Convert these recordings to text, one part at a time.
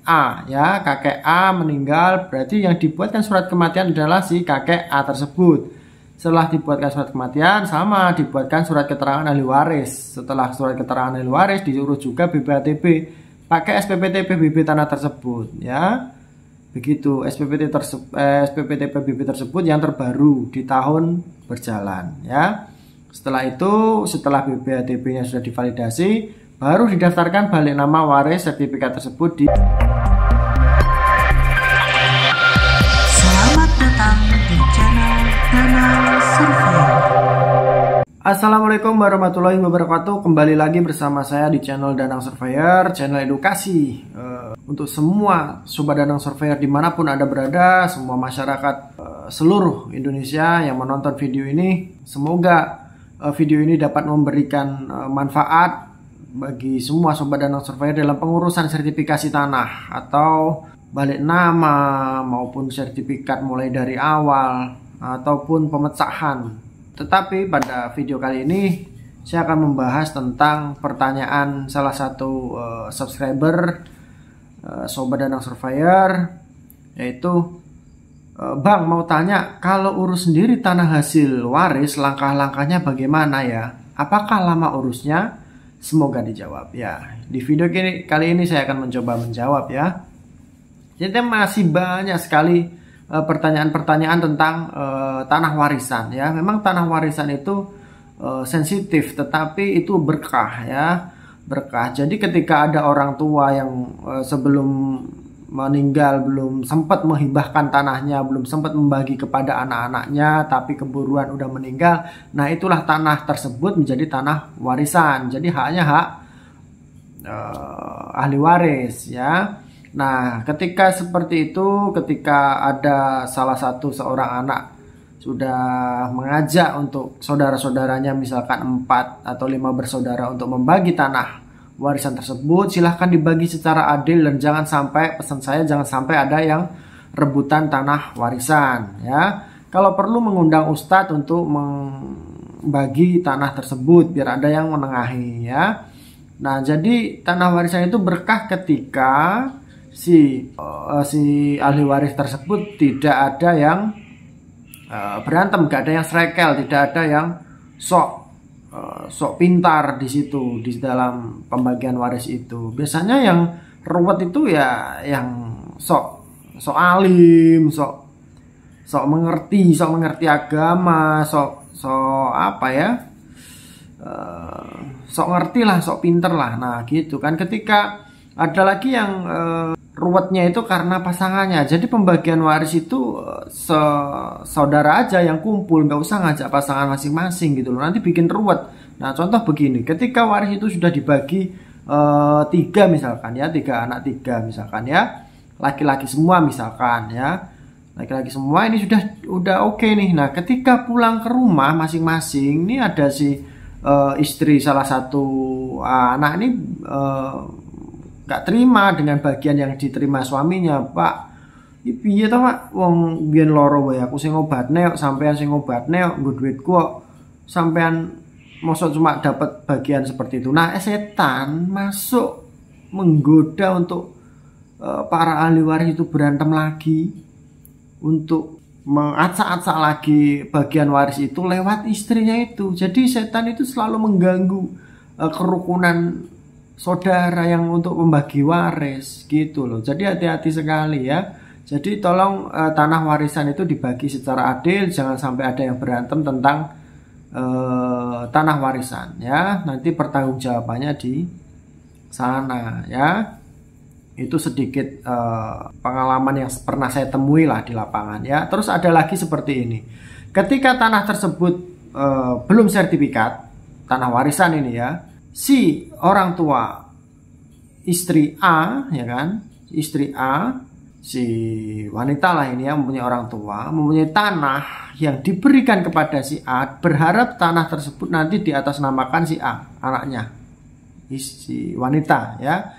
A ya, kakek A meninggal, berarti yang dibuatkan surat kematian adalah si kakek A tersebut. Setelah dibuatkan surat kematian, sama dibuatkan surat keterangan ahli waris. Setelah surat keterangan ahli waris, disuruh juga BPHTB pakai SPPT PBB tanah tersebut ya. Begitu SPPT PBB tersebut yang terbaru di tahun berjalan ya. Setelah itu, setelah BPHTB-nya sudah divalidasi, baru didaftarkan balik nama waris sertifikat tersebut di. Selamat datang di channel Danang Surveyor. Assalamualaikum warahmatullahi wabarakatuh. Kembali lagi bersama saya di channel Danang Surveyor, channel edukasi untuk semua sobat Danang Surveyor dimanapun Anda berada, semua masyarakat seluruh Indonesia yang menonton video ini. Semoga video ini dapat memberikan manfaat bagi semua sobat Danang Surveyor dalam pengurusan sertifikasi tanah atau balik nama maupun sertifikat mulai dari awal ataupun pemecahan. Tetapi pada video kali ini saya akan membahas tentang pertanyaan salah satu subscriber sobat Danang Surveyor, yaitu Bang, mau tanya, kalau urus sendiri tanah hasil waris, langkah-langkahnya bagaimana ya? Apakah lama urusnya? Semoga dijawab ya. Di video kali ini saya akan mencoba menjawab ya. Jadi masih banyak sekali pertanyaan-pertanyaan tentang tanah warisan ya. Memang tanah warisan itu sensitif, tetapi itu berkah ya. Berkah. Jadi ketika ada orang tua yang sebelum meninggal belum sempat menghibahkan tanahnya, belum sempat membagi kepada anak-anaknya, tapi keburuan udah meninggal, nah itulah tanah tersebut menjadi tanah warisan. Jadi haknya hak ahli waris ya. Nah ketika seperti itu, ketika ada salah satu seorang anak sudah mengajak untuk saudara-saudaranya, misalkan 4 atau 5 bersaudara, untuk membagi tanah warisan tersebut, silahkan dibagi secara adil dan jangan sampai, pesan saya, jangan sampai ada yang rebutan tanah warisan ya. Kalau perlu mengundang ustadz untuk membagi tanah tersebut biar ada yang menengahi ya. Nah jadi tanah warisan itu berkah ketika si ahli waris tersebut tidak ada yang berantem, gak ada yang srekel, tidak ada yang sok pintar di situ di dalam pembagian waris itu. Biasanya yang ruwet itu ya yang sok alim, sok mengerti agama, sok apa ya, sok ngerti lah, sok pinter lah. Nah gitu kan. Ketika ada lagi yang ruwetnya itu karena pasangannya. Jadi pembagian waris itu saudara aja yang kumpul, nggak usah ngajak pasangan masing-masing gitu loh, nanti bikin ruwet. Nah contoh begini, ketika waris itu sudah dibagi 3 misalkan ya, 3 anak 3 misalkan ya, laki-laki semua misalkan ya, laki-laki semua ini udah oke nih. Nah ketika pulang ke rumah masing-masing, ini ada si istri salah satu anak ini gak terima dengan bagian yang diterima suaminya. Pak, piye to Pak, wong biyen loro wae aku sing ngobatne kok, sampean sing ngobatne kok nggo duitku kok, sampean mosok cuma dapat bagian seperti itu. Nah setan masuk menggoda untuk para ahli waris itu berantem lagi, untuk mengacak-acak lagi bagian waris itu lewat istrinya itu. Jadi setan itu selalu mengganggu kerukunan saudara yang untuk membagi waris gitu loh. Jadi hati-hati sekali ya. Jadi tolong tanah warisan itu dibagi secara adil, jangan sampai ada yang berantem tentang tanah warisan ya. Nanti pertanggungjawabannya di sana ya. Itu sedikit pengalaman yang pernah saya temui lah di lapangan ya. Terus ada lagi seperti ini. Ketika tanah tersebut belum sertifikat tanah warisan ini ya, si orang tua istri A ya kan, istri A, si wanita lah ini ya, mempunyai orang tua, mempunyai tanah yang diberikan kepada si A, berharap tanah tersebut nanti diatasnamakan si A, anaknya, si wanita ya.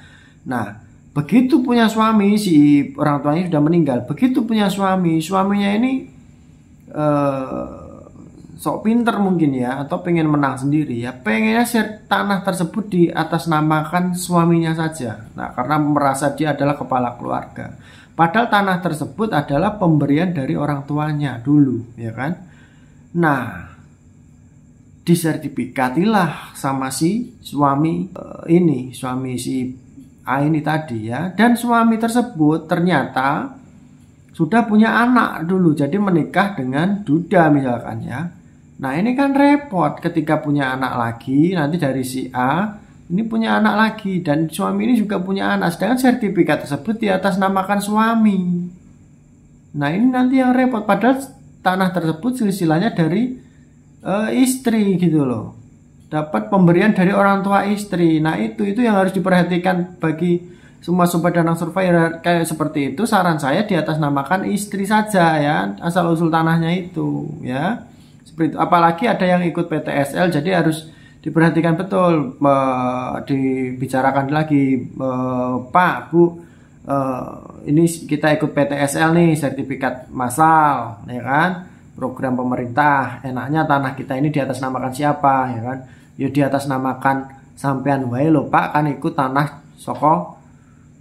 Nah begitu punya suami, si orang tuanya sudah meninggal, begitu punya suami, suaminya ini sok pinter mungkin ya, atau pengen menang sendiri ya, pengennya tanah tersebut diatasnamakan suaminya saja. Nah, karena merasa dia adalah kepala keluarga. Padahal tanah tersebut adalah pemberian dari orang tuanya dulu, ya kan? Nah, disertifikatilah sama si suami ini, suami si A ini tadi ya. Dan suami tersebut ternyata sudah punya anak dulu, jadi menikah dengan duda misalkan ya. Nah, ini kan repot ketika punya anak lagi, nanti dari si A ini punya anak lagi, dan suami ini juga punya anak, sedangkan sertifikat tersebut diatasnamakan suami. Nah, ini nanti yang repot, padahal tanah tersebut silsilahnya dari istri gitu loh, dapat pemberian dari orang tua istri. Nah, itu yang harus diperhatikan bagi semua sobat danang survei kayak seperti itu. Saran saya diatasnamakan istri saja ya, asal usul tanahnya itu ya. Seperti itu. Apalagi ada yang ikut PTSL, jadi harus diperhatikan betul, dibicarakan lagi, Pak, Bu, ini kita ikut PTSL nih, sertifikat massal, ya kan, program pemerintah. Enaknya tanah kita ini diatasnamakan siapa, ya kan? Ya diatasnamakan sampean wae lho, Pak, kan ikut tanah soko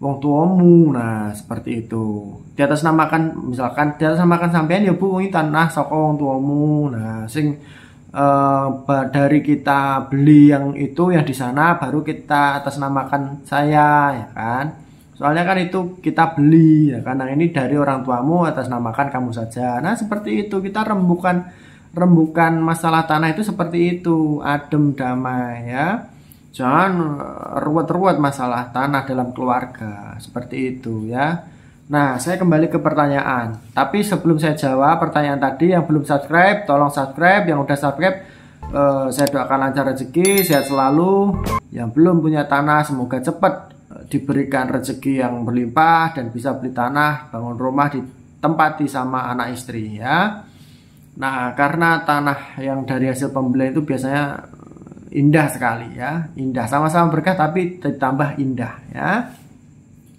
wong tuamu. Nah, seperti itu. Diatasnamakan, misalkan diatasnamakan sampean ya Bu, ini tanah soko wong tuamu. Nah, sing dari kita beli yang itu yang di sana baru kita atasnamakan saya, ya kan? Soalnya kan itu kita beli, ya kan? Nah, ini dari orang tuamu, atasnamakan kamu saja. Nah, seperti itu kita rembukan masalah tanah itu seperti itu, adem damai ya. Jangan ruwet-ruwet masalah tanah dalam keluarga, seperti itu ya. Nah, saya kembali ke pertanyaan. Tapi sebelum saya jawab pertanyaan tadi, yang belum subscribe, tolong subscribe. Yang udah subscribe, saya doakan lancar rezeki, sehat selalu. Yang belum punya tanah, semoga cepat diberikan rezeki yang berlimpah dan bisa beli tanah, bangun rumah, ditempati sama anak istri ya. Nah, karena tanah yang dari hasil pembelian itu biasanya indah sekali ya, indah, sama-sama berkah tapi ditambah indah ya.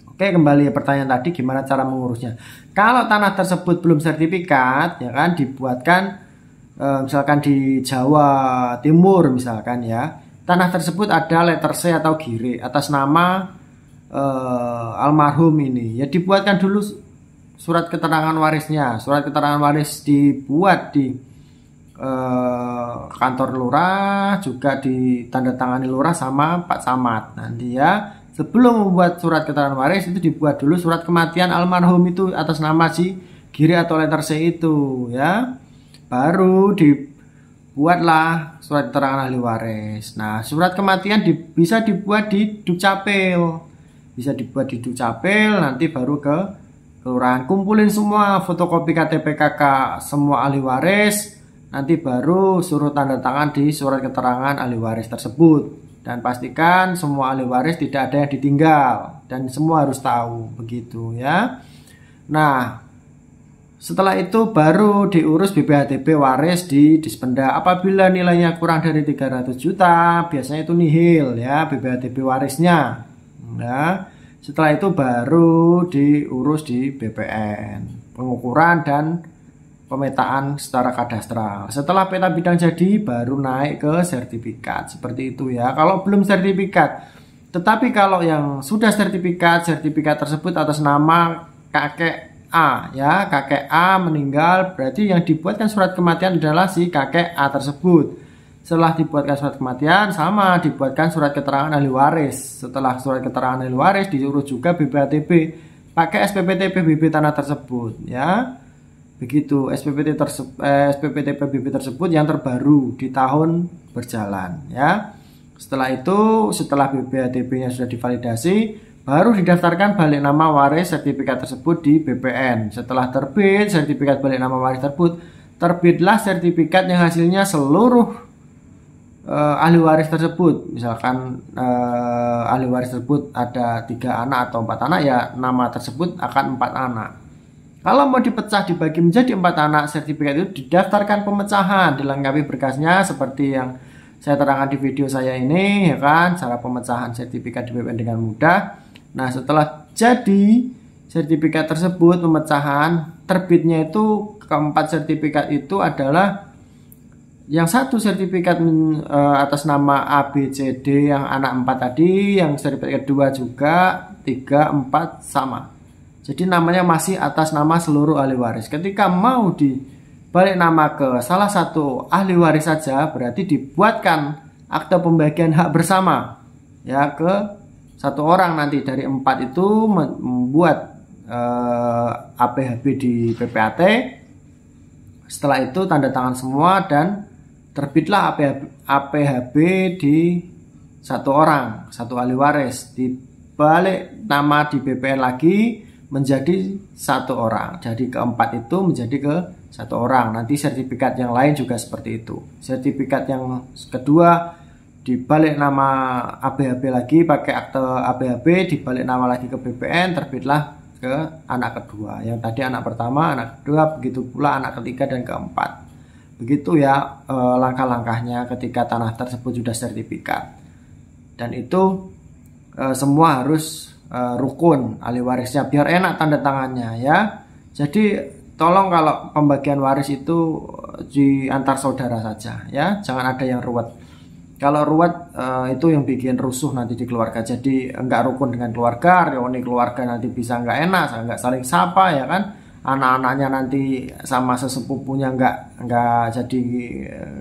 Oke, kembali pertanyaan tadi, gimana cara mengurusnya? Kalau tanah tersebut belum sertifikat, ya kan, dibuatkan misalkan di Jawa Timur misalkan ya, tanah tersebut ada letter C atau gire atas nama almarhum ini, ya dibuatkan dulu surat keterangan warisnya. Surat keterangan waris dibuat di kantor lurah, juga ditandatangani lurah sama Pak Camat nanti ya. Sebelum membuat surat keterangan waris itu dibuat dulu surat kematian almarhum itu atas nama si gire atau letter C itu ya. Baru dibuatlah surat keterangan ahli waris. Nah, surat kematian bisa dibuat di Dukcapil. Bisa dibuat di Dukcapil, nanti baru ke kelurahan. Kumpulin semua fotokopi KTP KK semua ahli waris, nanti baru suruh tanda tangan di surat keterangan ahli waris tersebut. Dan pastikan semua ahli waris tidak ada yang ditinggal, dan semua harus tahu begitu ya. Nah, setelah itu baru diurus BPHTB waris di Dispenda. Apabila nilainya kurang dari 300 juta, biasanya itu nihil ya BPHTB warisnya. Nah, setelah itu baru diurus di BPN, pengukuran dan pemetaan secara kadastral. Setelah peta bidang jadi, baru naik ke sertifikat. Seperti itu ya, kalau belum sertifikat. Tetapi kalau yang sudah sertifikat tersebut atas nama kakek A ya, kakek A meninggal, berarti yang dibuatkan surat kematian adalah si kakek A tersebut. Setelah dibuatkan surat kematian, sama dibuatkan surat keterangan ahli waris. Setelah surat keterangan ahli waris, diurus juga BPHTB pakai SPPT PBB tanah tersebut ya. Begitu SPPT PBB tersebut yang terbaru di tahun berjalan ya. Setelah itu, setelah BPHTB-nya sudah divalidasi, baru didaftarkan balik nama waris sertifikat tersebut di BPN. Setelah terbit sertifikat balik nama waris tersebut, terbitlah sertifikat yang hasilnya seluruh ahli waris tersebut. Misalkan ahli waris tersebut ada 3 anak atau 4 anak, ya nama tersebut akan 4 anak. Kalau mau dipecah dibagi menjadi 4 anak, sertifikat itu didaftarkan pemecahan, dilengkapi berkasnya seperti yang saya terangkan di video saya ini ya kan, cara pemecahan sertifikat di BPN dengan mudah. Nah, setelah jadi sertifikat tersebut pemecahan, terbitnya itu keempat sertifikat itu adalah Yang satu sertifikat atas nama A, B, C, D yang anak 4 tadi, yang sertifikat kedua juga 3, 4 sama. Jadi namanya masih atas nama seluruh ahli waris. Ketika mau dibalik nama ke salah satu ahli waris saja, berarti dibuatkan akte pembagian hak bersama ya ke satu orang. Nanti dari 4 itu membuat APHB di PPAT. Setelah itu tanda tangan semua dan terbitlah APHB di satu orang, satu ahli waris. Dibalik nama di BPN lagi menjadi satu orang. Jadi keempat itu menjadi ke satu orang. Nanti sertifikat yang lain juga seperti itu. Sertifikat yang kedua dibalik nama APHB lagi pakai akte APHB, dibalik nama lagi ke BPN, terbitlah ke anak kedua. Yang tadi anak pertama, anak kedua, begitu pula anak ketiga dan keempat. Begitu ya langkah-langkahnya ketika tanah tersebut sudah sertifikat. Dan itu semua harus rukun ahli warisnya biar enak tanda tangannya ya. Jadi tolong kalau pembagian waris itu di antar saudara saja ya, jangan ada yang ruwet. Kalau ruwet itu yang bikin rusuh nanti di keluarga. Jadi enggak rukun dengan keluarga, reuni keluarga nanti bisa enggak enak, enggak saling sapa ya kan. Anak-anaknya nanti sama sesepupunya enggak jadi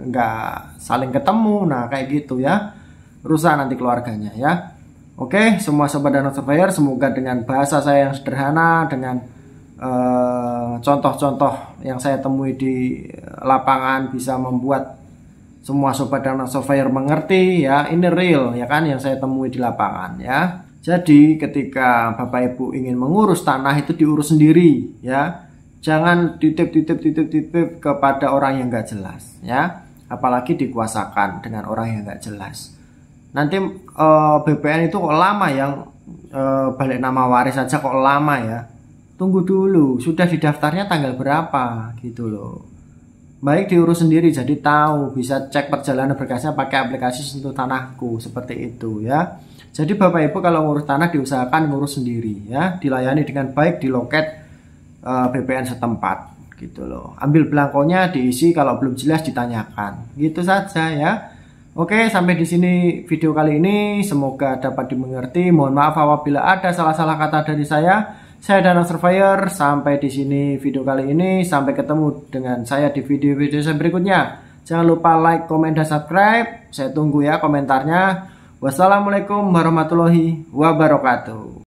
enggak saling ketemu. Nah kayak gitu ya, rusak nanti keluarganya ya. Oke, semua sobat Danau Survivor, semoga dengan bahasa saya yang sederhana, dengan contoh-contoh yang saya temui di lapangan bisa membuat semua sobat Danau Survivor mengerti ya, ini real ya kan yang saya temui di lapangan ya. Jadi ketika Bapak Ibu ingin mengurus tanah itu diurus sendiri ya. Jangan titip kepada orang yang nggak jelas ya. Apalagi dikuasakan dengan orang yang nggak jelas. Nanti BPN itu kok lama yang balik nama waris saja kok lama ya. Tunggu dulu, sudah didaftarnya tanggal berapa gitu loh. Baik diurus sendiri, jadi tahu, bisa cek perjalanan berkasnya pakai aplikasi Sentuh Tanahku seperti itu ya. Jadi Bapak Ibu kalau ngurus tanah diusahakan ngurus sendiri ya, dilayani dengan baik di loket BPN setempat gitu loh. Ambil belangkonya diisi, kalau belum jelas ditanyakan. Gitu saja ya. Oke, sampai di sini video kali ini, semoga dapat dimengerti. Mohon maaf apabila ada salah-salah kata dari saya. Saya Danau Survivor, sampai di sini video kali ini. Sampai ketemu dengan saya di video-video saya berikutnya. Jangan lupa like, komen, dan subscribe. Saya tunggu ya komentarnya. Wassalamualaikum warahmatullahi wabarakatuh.